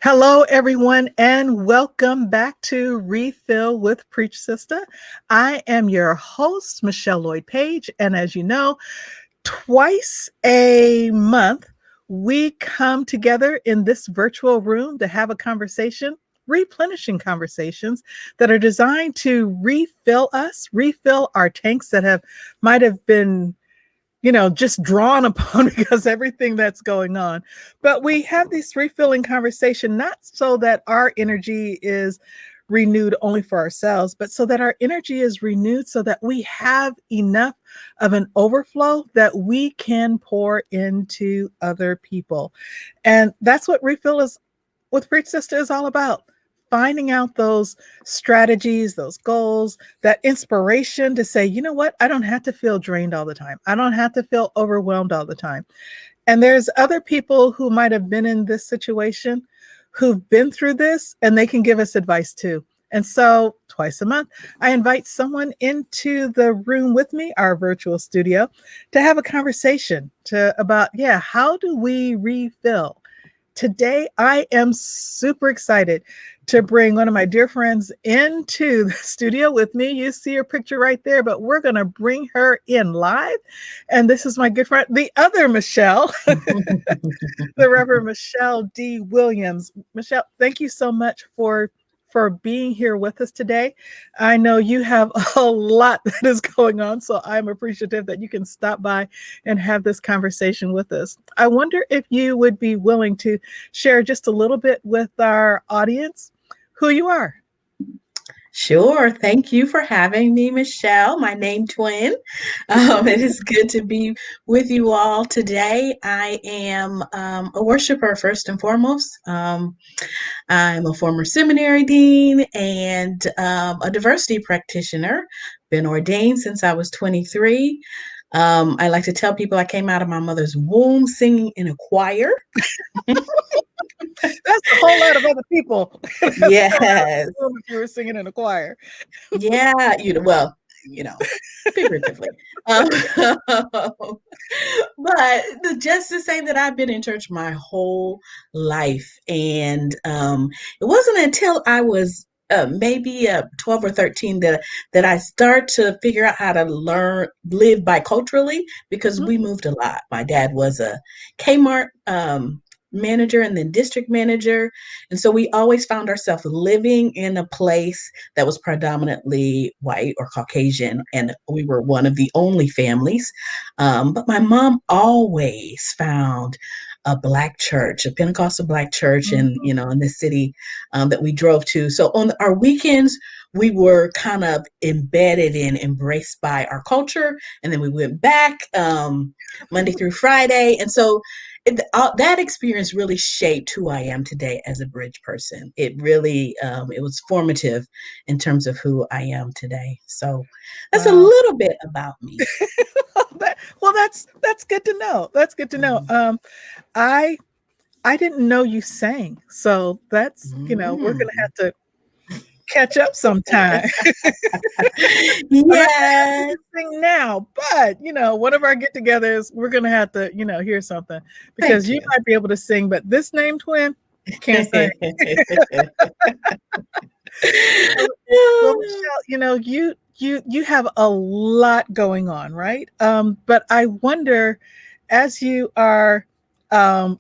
Hello, everyone, and welcome back to Refill with Preach Sista. I am your host, Michelle Lloyd Page, and as you know, twice a month we come together in this virtual room to have a conversation, replenishing conversations that are designed to refill us, refill our tanks that might have been just drawn upon because everything that's going on. But we have these refilling conversation, not so that our energy is renewed only for ourselves, but so that our energy is renewed so that we have enough of an overflow that we can pour into other people. And that's what refill is with Preach Sister is all about. Finding out those strategies, those goals, that inspiration to say, you know what, I don't have to feel drained all the time. I don't have to feel overwhelmed all the time. And there's other people who might have been in this situation who've been through this and they can give us advice too. And so twice a month, I invite someone into the room with me, our virtual studio, to have a conversation about, how do we refill? Today, I am super excited to bring one of my dear friends into the studio with me. You see her picture right there, but we're going to bring her in live. And this is my good friend, the other Michelle, the Reverend Michelle D. Williams. Michelle, thank you so much for being here with us today. I know you have a lot that is going on, so I'm appreciative that you can stop by and have this conversation with us. I wonder if you would be willing to share just a little bit with our audience who you are. Sure. Thank you for having me, Michelle, my name twin. It is good to be with you all today. I am a worshiper first and foremost. I'm a former seminary dean and a diversity practitioner. Been ordained since I was 23. I like to tell people I came out of my mother's womb singing in a choir. That's a whole lot of other people. That's Yes. if you were singing in a choir. Yeah, you know, figuratively. Um, but just to say that I've been in church my whole life, and it wasn't until I was maybe 12 or 13 that I start to figure out how to live biculturally because we moved a lot. My dad was a Kmart manager and then district manager, and so we always found ourselves living in a place that was predominantly white or Caucasian, and we were one of the only families. But my mom always found a black church, a Pentecostal black church, in the city that we drove to. So on our weekends, we were kind of embedded and embraced by our culture, and then we went back Monday through Friday, and so that experience really shaped who I am today as a bridge person. It really it was formative in terms of who I am today. So that's a Wow. little bit about me. That's good to know. That's good to know. I I didn't know you sang, so that's we're gonna Mm. have to catch up sometime. I'm not gonna ask you Yes. to sing now, but one of our get-togethers, we're gonna have to hear something because Thank you you. might be able to sing, but this name twin can't sing. So, well, Michelle, you have a lot going on, right? But I wonder, as you are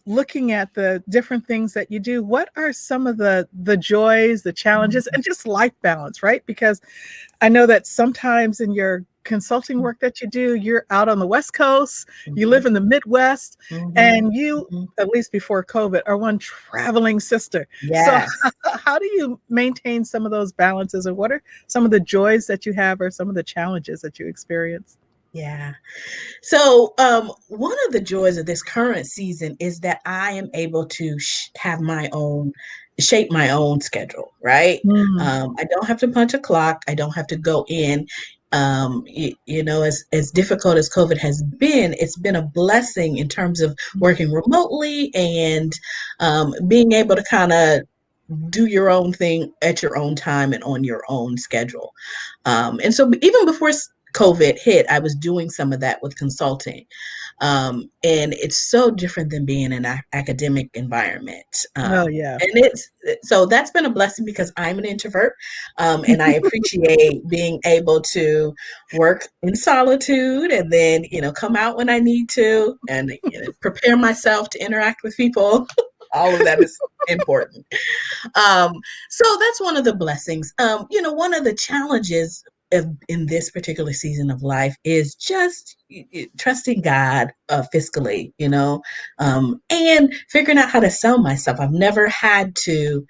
looking at the different things that you do, what are some of the joys, the challenges, and just life balance, right? Because I know that sometimes in your consulting work that you do, you're out on the West Coast, you live Mhm, in the Midwest, mhm, and you, mhm. at least before COVID, are one traveling sister. So, Yes. how do you maintain some of those balances, or what are some of the joys that you have, or some of the challenges that you experience? Yeah. So, one of the joys of this current season is that I am able to shape my own schedule, right? Mm, I don't have to punch a clock. I don't have to go in. As difficult as COVID has been, it's been a blessing in terms of working remotely and being able to kind of do your own thing at your own time and on your own schedule. And so even before COVID hit, I was doing some of that with consulting. And it's so different than being in an academic environment. Oh, yeah. And it's so that's been a blessing because I'm an introvert, and I appreciate being able to work in solitude and then come out when I need to and prepare myself to interact with people. All of that is important. Um, so that's one of the blessings. One of the challenges in this particular season of life is just trusting God fiscally, and figuring out how to sell myself. I've never had to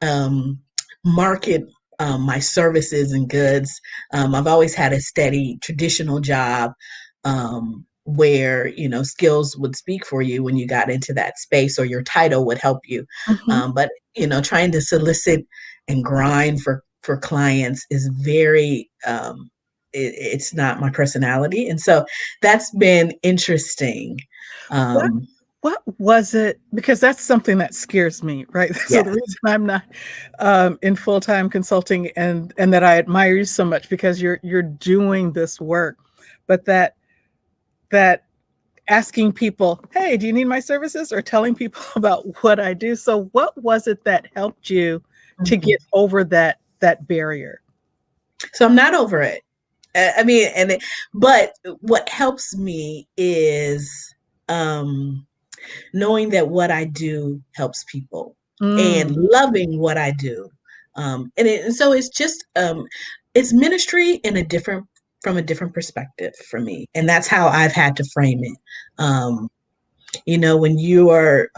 um, market my services and goods. I've always had a steady traditional job where skills would speak for you when you got into that space, or your title would help you. Mhm. But trying to solicit and grind for clients is very it's not my personality, and so that's been interesting. What um what was it? Because that's something that scares me, right? So the yes. reason I'm not in full-time consulting, and that I admire you so much, because you're doing this work, but that asking people, "Hey, do you need my services?" or telling people about what I do. So what was it that helped you to Mhm. get over that barrier? So I'm not over it. I mean, but what helps me is um, knowing that what I do helps people and Mm, loving what I do. And so it's just it's ministry in a different from a different perspective for me, and that's how I've had to frame it. Um, when you are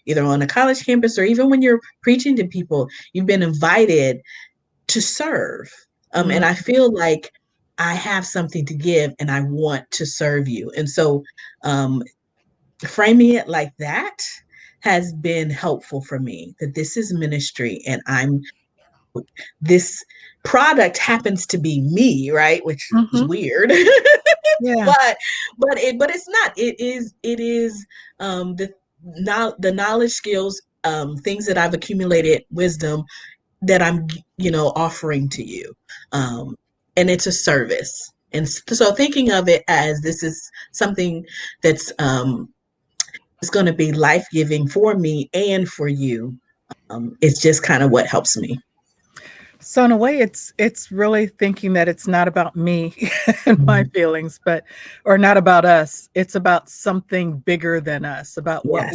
either on a college campus or even when you're preaching to people, you've been invited to serve. And mm, I feel like I have something to give and I want to serve you. And so um, framing it like that has been helpful for me, that this is ministry and this product happens to be me, right? Which is mhm. weird. Yeah. But it's not. It is the knowledge, skills, things that I've accumulated, wisdom that I'm, offering to you. Um, and it's a service. And so thinking of it as this is something that's is going to be life giving for me and for you. It's just kind of what helps me. So in a way, it's really thinking that it's not about me and my Mhm. feelings, but or not about us. It's about something bigger than us, about Yes.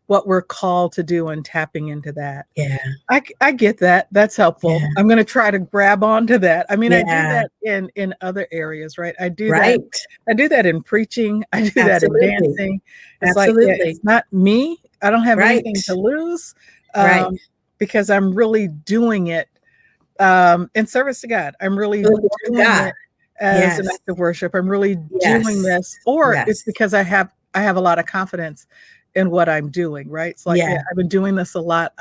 what we're called to do, and tapping into that. Yeah. I get that. That's helpful. Yeah. I'm going to try to grab onto that. I mean, I do Yeah. that in other areas, right? Right. I do that in preaching. I do that in Absolutely. dancing. It's like, yeah, Absolutely. it's not me. I don't have Right. anything to lose, Right. um, because I'm really doing it in service to God. I'm really For the glory of doing God. it as an Yes. act of worship. I'm really doing Yes. this, or it's Yes. because I have a lot of confidence in what I'm doing, right? It's like, yeah, Yeah. I've been doing this a lot.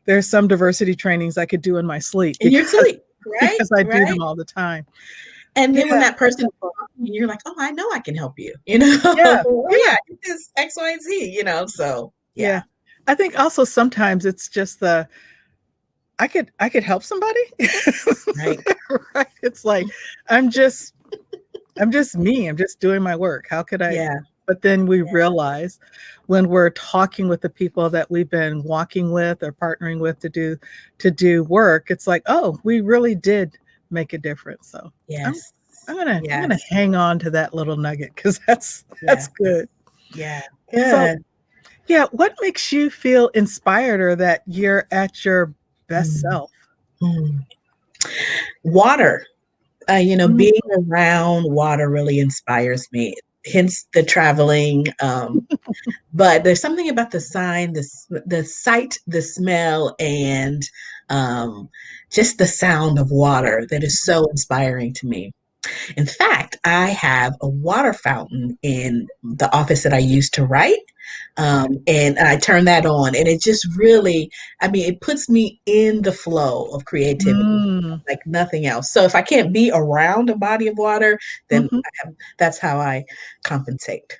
There's some diversity trainings I could do in my sleep In your because sleep. Right. because I do Right. them all the time. And Yeah, then when that that's person helpful. you're like, oh, I know I can help you. You know, Yeah, oh yeah, yeah, it is X, Y, and Z. So yeah. yeah, I think also sometimes it's just I could help somebody. right. Right? It's like I'm just I'm just me. I'm just doing my work. How could I? Yeah, But then we yeah, realize when we're talking with the people that we've been walking with or partnering with to do work, it's like, oh, we really did make a difference. So I'm yes, I'm yes, gonna hang on to that little nugget because that's yeah, good. yeah. So Good. yeah, what makes you feel inspired or that you're at your best Mm, self? mm. Water. Mm, Being around water really inspires me. Hence the traveling. But there's something about the sign, the sight, the smell, and um, just the sound of water that is so inspiring to me. In fact, I have a water fountain in the office that I use to write. And I turn that on, and it just really, I mean, it puts me in the flow of creativity mm, like nothing else. So if I can't be around a body of water, then mhm. that's how I compensate.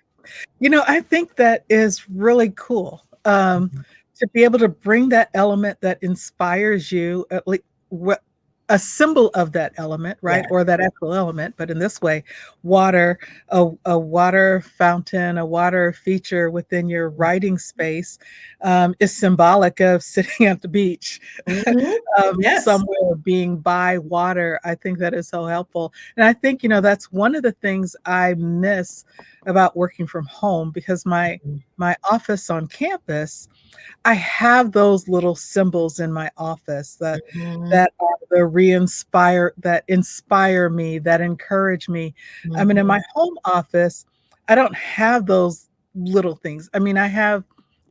I think that is really cool, to be able to bring that element that inspires you, at least a symbol of that element, right? Yes. Or that actual element, but in this way, water, a water fountain, a water feature within your writing space is symbolic of sitting at the beach, Mhm. Yes. somewhere being by water. I think that is so helpful. And I think, that's one of the things I miss about working from home because my office on campus, I have those little symbols in my office Mhm. that are the re-inspire that inspire me, that encourage me. I mean, in Mhm. my home office, I don't have those little things. I mean,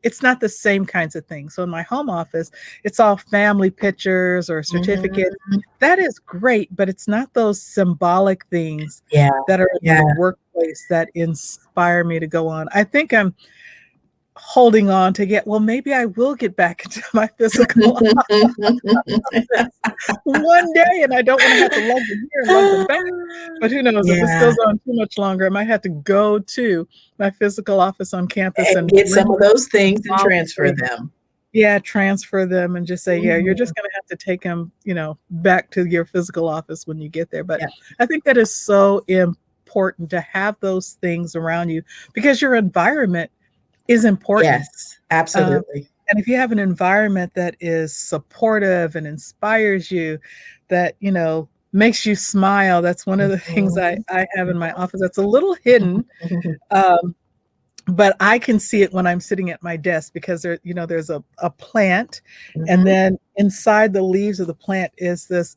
it's not the same kinds of things. So in my home office, it's all family pictures or certificates. Mhm. That is great, but it's not those symbolic things Yeah. that are in Yeah. the workplace that inspire me to go on. I think I'm holding on to get, well, maybe I will get back into my physical office one day, and I don't want to have to lug them here and lug them back. But who knows, if this Yeah, goes on too much longer, I might have to go to my physical office on campus and and get some bring of those things and all the transfer things. them. Yeah, transfer them and just say, yeah, you're Mhm. just going to have to take them, back to your physical office when you get there. But Yeah. I think that is so important to have those things around you because your environment is important. Yes, Um, absolutely. and if you have an environment that is supportive and inspires you, that, makes you smile, that's one of the things I, Mhm. I have in my office. That's a little hidden, um, but I can see it when I'm sitting at my desk because there's a plant, and Mhm. then inside the leaves of the plant is this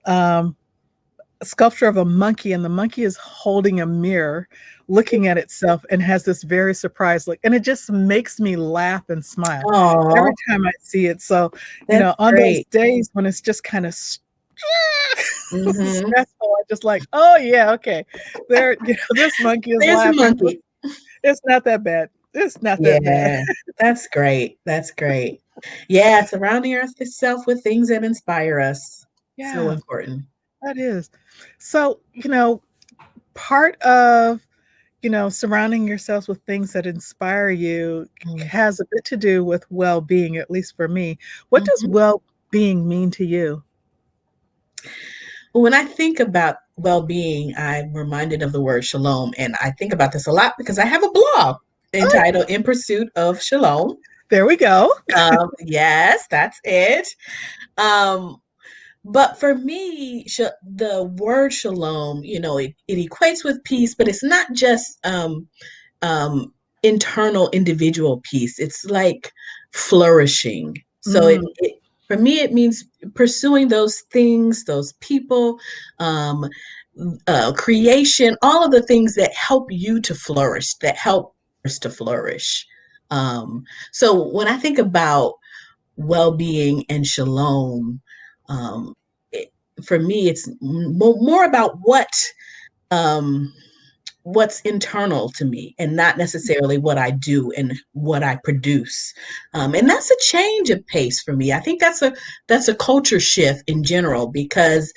um, sculpture of a monkey, and the monkey is holding a mirror looking at itself and has this very surprised look, and it just makes me laugh and smile Aw, every time I see it. So that's on those great. days when it's just kind of Mhm. stressful, I just like, oh yeah, okay, there, this monkey is There's a laughing. monkey. It's not that bad. It's not that bad. Yeah, that's great. That's great. Yeah, surrounding yourself with things that inspire us. So Yeah, important. that is. So part of surrounding yourselves with things that inspire you Mm. has a bit to do with well-being, at least for me. What does Mhm. well-being mean to you? When I think about well-being, I'm reminded of the word shalom, and I think about this a lot because I have a blog Oh, entitled "In Pursuit of Shalom." there we go. Yes, that's it. Um, but for me, the word shalom, it equates with peace, but it's not just um, internal individual peace. It's like flourishing. So Mm, for me, it means pursuing those things, those people, um, creation, all of the things that help you to flourish, that help others to flourish. Um, so when I think about well-being and shalom, um, it, for me, it's more about um, what's internal to me and not necessarily what I do and what I produce. And that's a change of pace for me. I think that's a culture shift in general because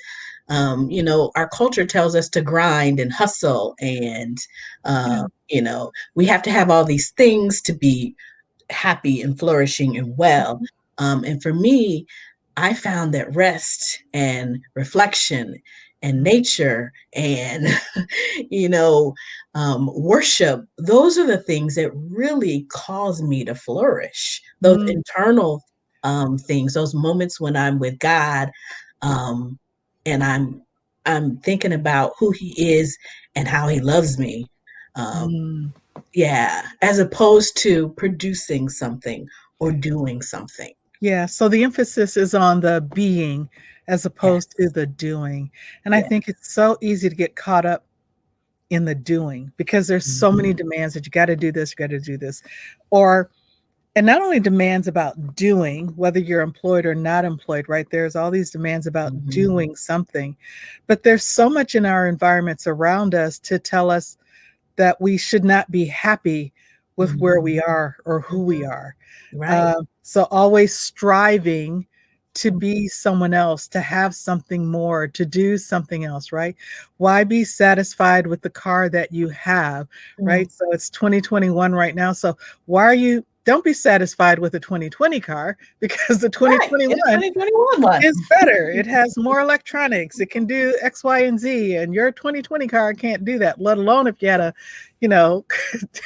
our culture tells us to grind and hustle and yeah. we have to have all these things to be happy and flourishing and well. And for me, I found that rest and reflection and nature and you know worship, those are the things that really cause me to flourish, those Mm, internal things, those moments when I'm with God, um, and I'm thinking about who he is and how he loves me. um, mm. yeah, as opposed to producing something or doing something. Yeah, so the emphasis is on the being as opposed to Yes. the doing. And I Yeah. think it's so easy to get caught up in the doing because there's so Mhm. many demands that you got to do this, you got to do this. Or and not only demands about doing, whether you're employed or not employed, right? There's all these demands about Mhm. doing something, but there's so much in our environments around us to tell us that we should not be happy with where Mhm. we are or who we Mhm. are. Right. So always striving to Mm. be someone else, to have something more, to do something else, right? Why be satisfied with the car that you have, Mm. right? So it's 2021 right now. So why are you don't be satisfied with a 2020 car, because the Right. Get a 2021 2021 one. is better. It has more electronics. It can do X, Y, and Z. And your 2020 car can't do that, let alone if you had a, you know,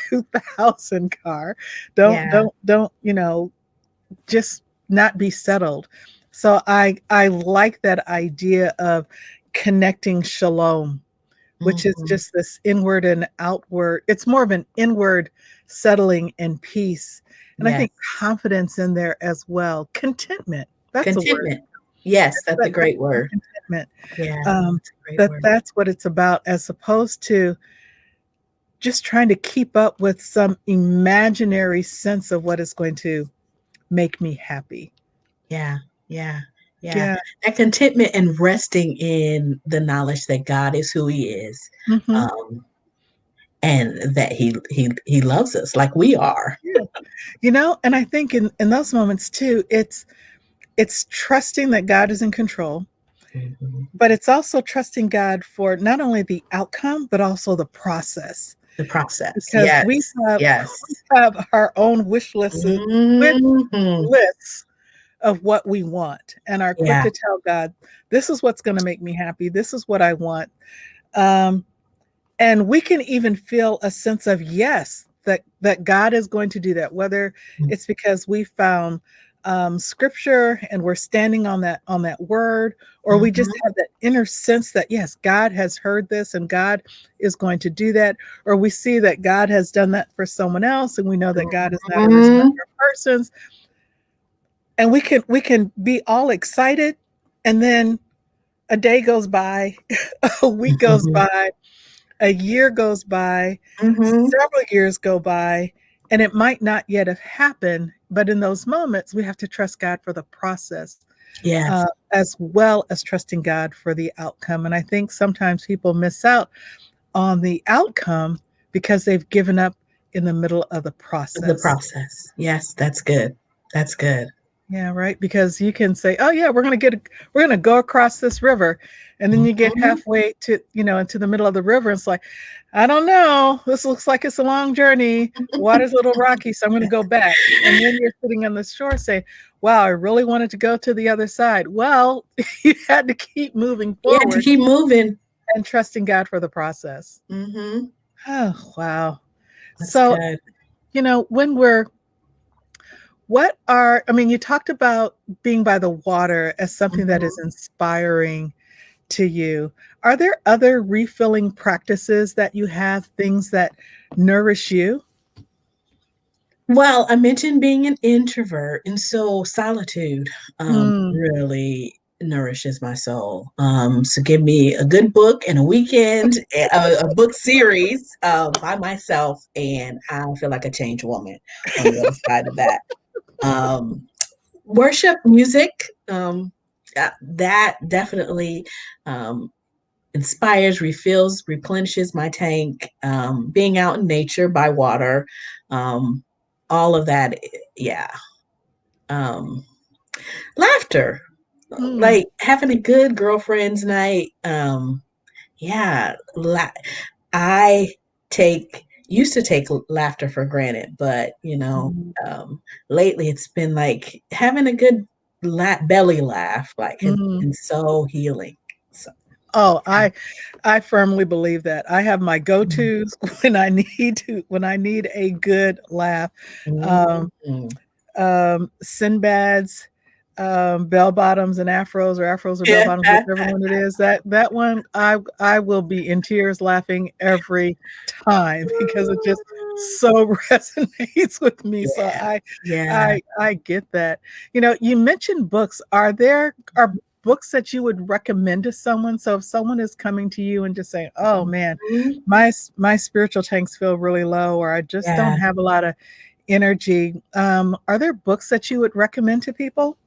2000 car. Yeah. Don't, just not be settled. So I like that idea of connecting shalom, which is Mhm. just this inward and outward. It's more of an inward settling and peace. And I think Yes. confidence in there as well. Contentment. That's a word. Contentment. Yes, that's a That's great word. contentment. Yeah, Um, that's a great word. that's what it's about, as opposed to just trying to keep up with some imaginary sense of what is going to make me happy. Yeah, yeah, yeah. Yeah. That contentment and resting in the knowledge that God is who He is, Hmm. um, and that He loves us like we are. Yeah. And I think in those moments too, it's trusting that God is in control, Mhm. but it's also trusting God for not only the outcome, but also the process. The process. Because we Yes, have we yes. have our own wish Mhm. lists of what we want, and are quick Yeah, to tell God, this is what's going to make me happy. This is what I want. Um, and we can even feel a sense of yes, that God is going to do that, whether it's because we found scripture and we're standing on that word, or we just mhm. have that inner sense that yes, God has heard this and God is going to do that, or we see that God has done that for someone else and we know that God is not a respecter Mhm. of persons, and we can be all excited, and then a day goes by, a week goes Mhm. by, a year goes by, Mhm. several years go by, and it might not yet have happened. But in those moments, we have to trust God for the process, Yes, as well as trusting God for the outcome. And I think sometimes people miss out on the outcome because they've given up in the middle of the the process. process. Yes, that's good. That's good. Yeah, right. Because you can say, "Oh yeah, we're gonna go across this river," and then you get Mhm. halfway to into the middle of the river, and it's like, "I don't know. This looks like it's a long journey. Water's a little rocky, so I'm going to go back." And then you're sitting on the shore, saying, "Wow, I really wanted to go to the other side." Well, you had to keep moving You have to forward keep moving. and trusting God for the process. Mhm. Oh wow! That's So good. when we're What are I mean, you talked about being by the water as something that is Mhm. inspiring to you. Are there other refilling practices that you have, things that nourish you? Well, I mentioned being an introvert, and so solitude, Mm, really nourishes my soul. So give me a good book and a weekend, a book series, by myself, and I feel like a changed woman on the other side of that. Um, Worship music, that definitely, um, inspires, refills, replenishes my tank. Being out in nature by water, um, all of that, yeah. Um, Laughter, mm, like having a good girlfriend's night. Yeah, I take used to take laughter for granted, but mm, lately it's been like having a good belly laugh, like has mm. been so healing. So Oh, yeah. I firmly believe that. I have my go-tos when I need a good laugh. Um, Mhm. Sinbad's, bell bottoms and afros or bell Yeah. bottoms, whichever one it is. That one, I will be in tears laughing every time because it just so resonates with me. So Yeah. I Yeah. I get that. You mentioned books. Are books that you would recommend to someone? So if someone is coming to you and just saying, "Oh man, Mhm. my spiritual tanks feel really low," or "I just don't Yeah. have a lot of energy." Are there books that you would recommend to people?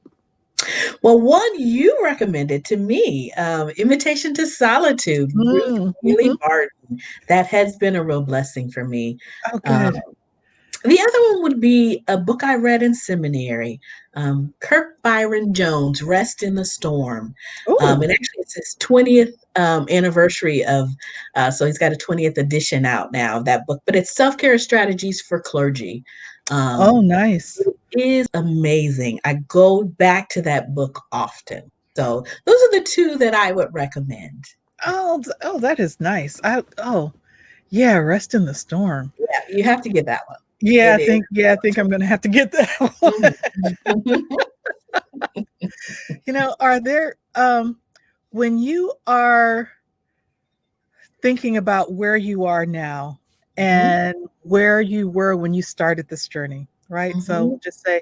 Well, one you recommended to me, Invitation to Solitude, Ruth Mm, Haley mhm. Barton. That has been a real blessing for me. Oh, Um, good. the other one would be a book I read in seminary, Kirk Byron Jones, Rest in the Storm. And Ooh. actually, it's his 20th anniversary of, so he's got a 20th edition out now of that book, but it's self care strategies for clergy. Um, Oh, nice. it is amazing. I go back to that book often. So those are the two that I would recommend. Oh, that is nice. Yeah, Rest in the Storm. Yeah, you have to get that one. Yeah, It is. I think I'm gonna have to get that one. Mhm. Are there when you are thinking about where you are now Mhm. and where you were when you started this journey, right? So Mhm. we'll just say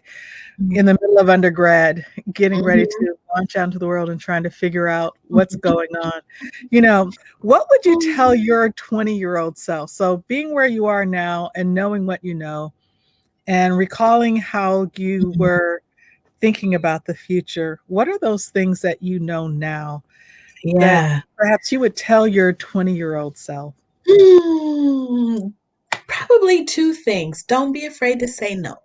in Mhm. the middle of undergrad, getting ready Mhm. to launch out into the world and trying to figure out what's going on. You know, what would you tell your 20-year-old self? So being where you are now and knowing what you know and recalling how you Mhm. were thinking about the future, what are those things that you know now that Yeah. perhaps you would tell your 20-year-old self? Mm, probably two things. Don't be afraid to say no.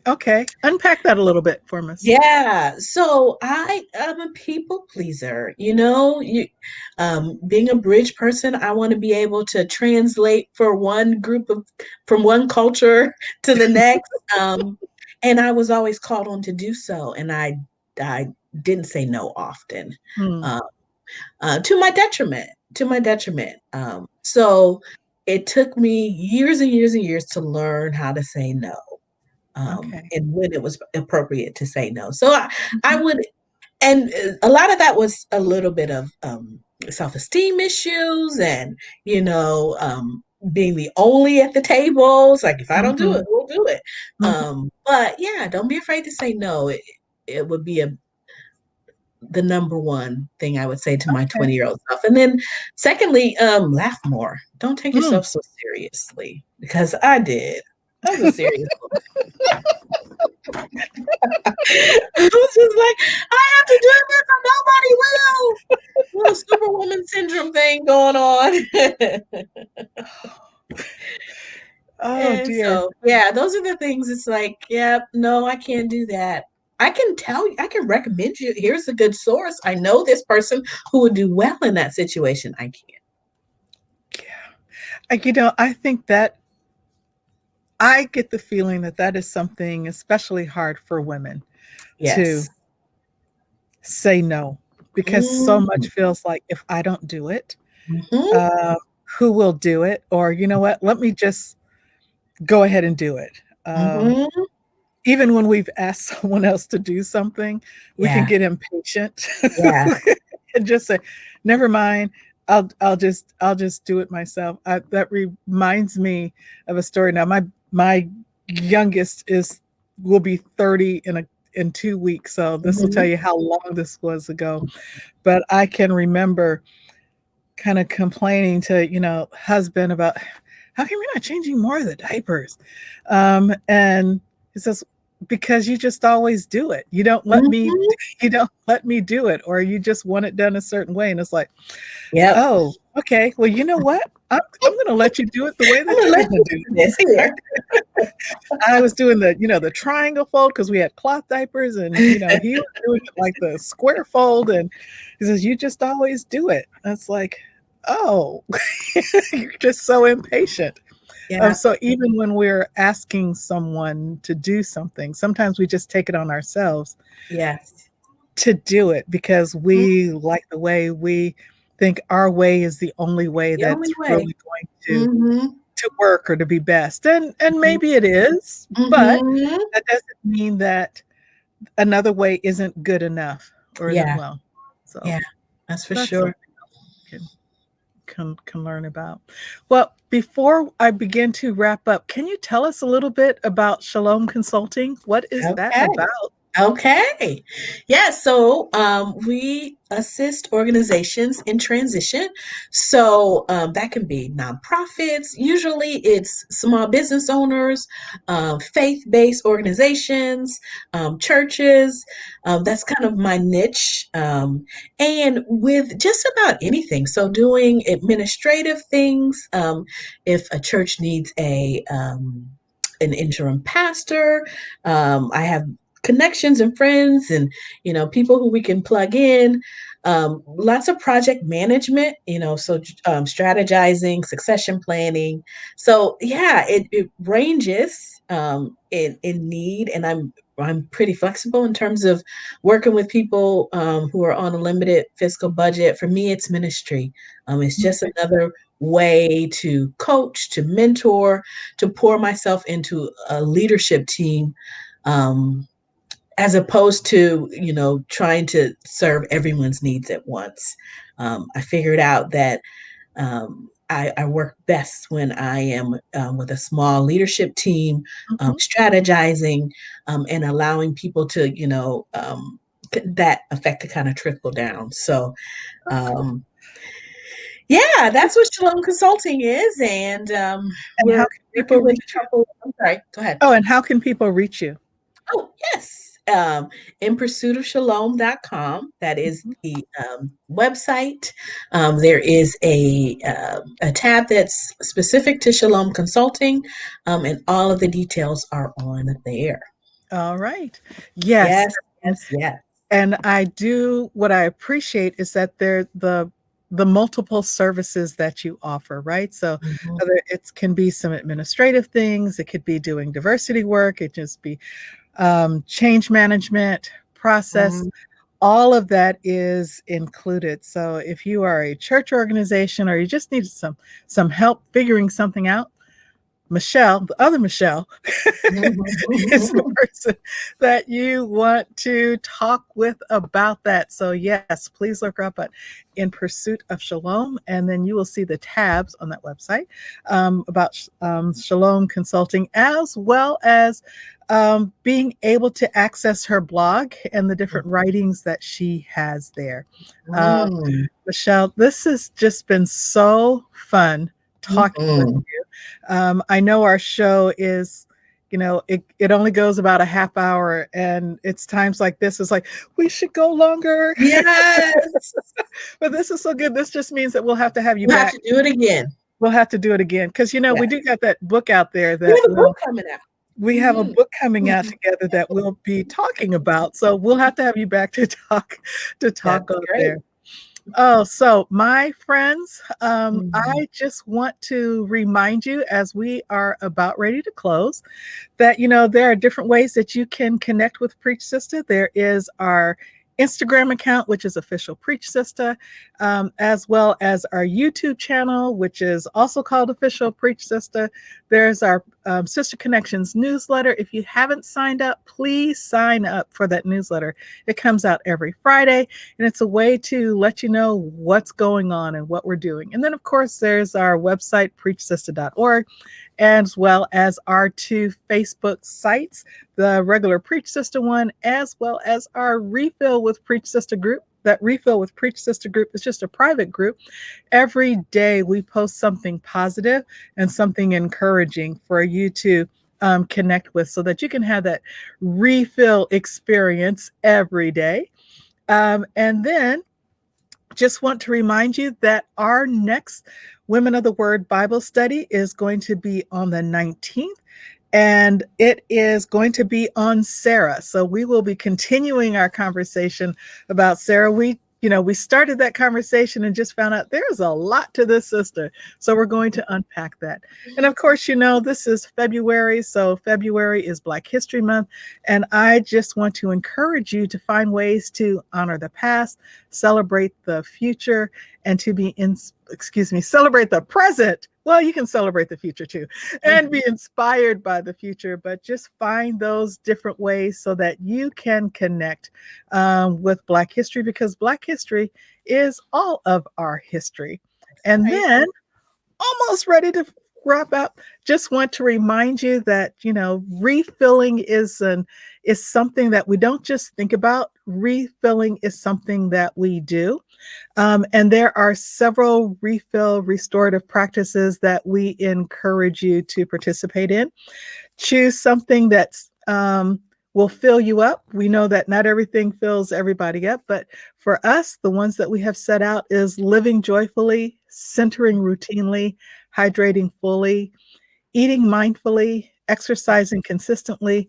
Okay. Unpack that a little bit for us. Yeah, so I am a people pleaser. Being a bridge person, I want to be able to translate for one group of from one culture to the next. And I was always called on to do so, and I didn't say no often, Hmm. uh, to my detriment. To my detriment. So it took me years and years and years to learn how to say no, Okay. and when it was appropriate to say no. So I Mhm. would, and a lot of that was a little bit of self-esteem issues, and being the only at the table. It's like if I don't do it, Mhm. we'll do it. Mhm. But yeah, don't be afraid to say no. It would be the number one thing I would say to my Okay. 20-year-old self. And then secondly, laugh more. Don't take Mm. yourself so seriously, because I did. I was a serious. I was just like, I have to do this or nobody will. Little superwoman syndrome thing going on. Oh And dear. so, yeah, those are the things. It's like, yeah, no, I can't do that. I can tell you, I can recommend you. Here's a good source. I know this person who would do well in that situation. I can't. Yeah. I think that I get the feeling that that is something especially hard for women to Yes. say no because so Mm-hmm. much feels like if I don't do it, Mm-hmm. uh, who will do it? Or you know what? Let me just go ahead and do it. Mm-hmm. Even when we've asked someone else to do something, we can Yeah. get impatient Yeah. and just say, "Never mind. I'll just do it myself." That reminds me of a story. Now, my youngest is will be 30 in 2 weeks, so this will tell Mm-hmm. you how long this was ago. But I can remember kind of complaining to husband about how come you're not changing more of the diapers, and he says because you just always do it. Mm-hmm. You don't let me do it, or you just want it done a certain way. And it's like, Yep. oh, okay, well, you know what, I'm going to let you do it the way I'm that gonna you're let going to you do do this it. here. I was doing the triangle fold because we had cloth diapers, and he was doing it like the square fold, and he says, "You just always do it." That's like, oh, you're just so impatient. Yeah. So even when we're asking someone to do something, sometimes we just take it on ourselves Yes. to do it because we like the way we think our way is the only way The only that's way. really going Mhm. to work or to be best. And maybe it is, but Mhm. that doesn't mean that another way isn't good enough or isn't Yeah. well. So Yeah. That's for that's sure. something we can learn about. Well, before I begin to wrap up, can you tell us a little bit about Shalom Consulting? What is that Okay. about? Okay. Yeah, so we assist organizations in transition. So that can be nonprofits. Usually it's small business owners, faith-based organizations, churches. That's kind of my niche. And with just about anything. So doing administrative things. If a church needs an interim pastor, I have connections and friends and, people who we can plug in. Lots of project management, so strategizing, succession planning. So yeah, it ranges in need, and I'm pretty flexible in terms of working with people who are on a limited fiscal budget. For me, it's ministry. It's just another way to coach, to mentor, to pour myself into a leadership team, um, as opposed to, trying to serve everyone's needs at once. I figured out that I work best when I am with a small leadership team, Mhm. strategizing, and allowing people to, that effect to kind of trickle down. So, Okay. um, yeah, that's what Shalom Consulting is, and And how we're can people working with reach a you? couple. I'm sorry. Go ahead. Oh, and how can people reach you? Oh, yes. In pursuit of shalom.com. That is Mhm. the website. There is a tab that's specific to Shalom Consulting, and all of the details are on there. All right. Yes. Yes, yes, yes. And I do what I appreciate is that they're the multiple services that you offer, right? So Mhm, whether it can be some administrative things, it could be doing diversity work, it just be change management process. mhm. All of that is included. So if you are a church organization or you just need some help figuring something out, Michelle, the other Michelle, is the person that you want to talk with about that. So, yes, please look her up at In Pursuit of Shalom, and then you will see the tabs on that website about Shalom Consulting, as well as being able to access her blog and the different writings that she has there. Uh, Mm, Michelle, this has just been so fun talking with mhm. you. I know our show is, it only goes about a half hour, and it's times like this. It's like we should go longer, Yes. but this is so good. This just means that we'll have to have you We'll have back. to do it again. We'll have to do it again because we Yes. do got that book out there We that have a book coming out. we have a Hmm. book coming out together that we'll be talking about. So we'll have to have you back to talk That's on great. there. Oh, so my friends, Mhm. I just want to remind you as we are about ready to close that there are different ways that you can connect with Preach Sista. There is our Instagram account, which is official Preach Sista, as well as our YouTube channel, which is also called official Preach Sista. There's our Sister Connections newsletter. If you haven't signed up, please sign up for that newsletter. It comes out every Friday, and it's a way to let you know what's going on and what we're doing. And then, of course, there's our website, preachsista.org, as well as our two Facebook sites, the regular Preach Sister one, as well as our Refill with Preach Sister group. That Refill with Preach Sister group is just a private group. Every day we post something positive and something encouraging for you to connect with so that you can have that refill experience every day. And then just want to remind you that our next Women of the Word Bible study is going to be on the 19th, and it is going to be on Sarah. So we will be continuing our conversation about Sarah. We started that conversation and just found out there's a lot to this sister. So we're going to unpack that. And of course, this is February. So February is Black History Month. And I just want to encourage you to find ways to honor the past, celebrate the future, and to celebrate the present. Well, you can celebrate the future too and be inspired by the future, but just find those different ways so that you can connect with Black history, because Black history is all of our history. And Right. then, almost ready to wrap up, just want to remind you that refilling is something that we don't just think about. Refilling is something that we do, and there are several refill restorative practices that we encourage you to participate in. Choose something that's will fill you up. We know that not everything fills everybody up, but for us, the ones that we have set out is living joyfully, centering routinely, hydrating fully, eating mindfully, exercising consistently,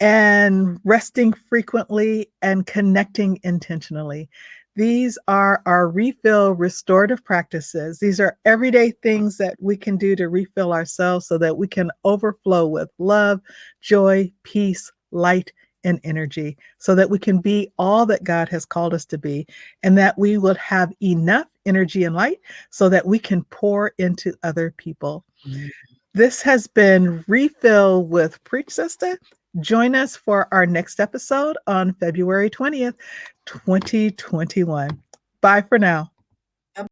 and resting frequently and connecting intentionally. These are our refill restorative practices. These are everyday things that we can do to refill ourselves so that we can overflow with love, joy, peace, light, and energy, so that we can be all that God has called us to be, and that we will have enough energy and light so that we can pour into other people. Mm. This has been Refill with Preach Sista. Join us for our next episode on February 20th, 2021. Bye for now.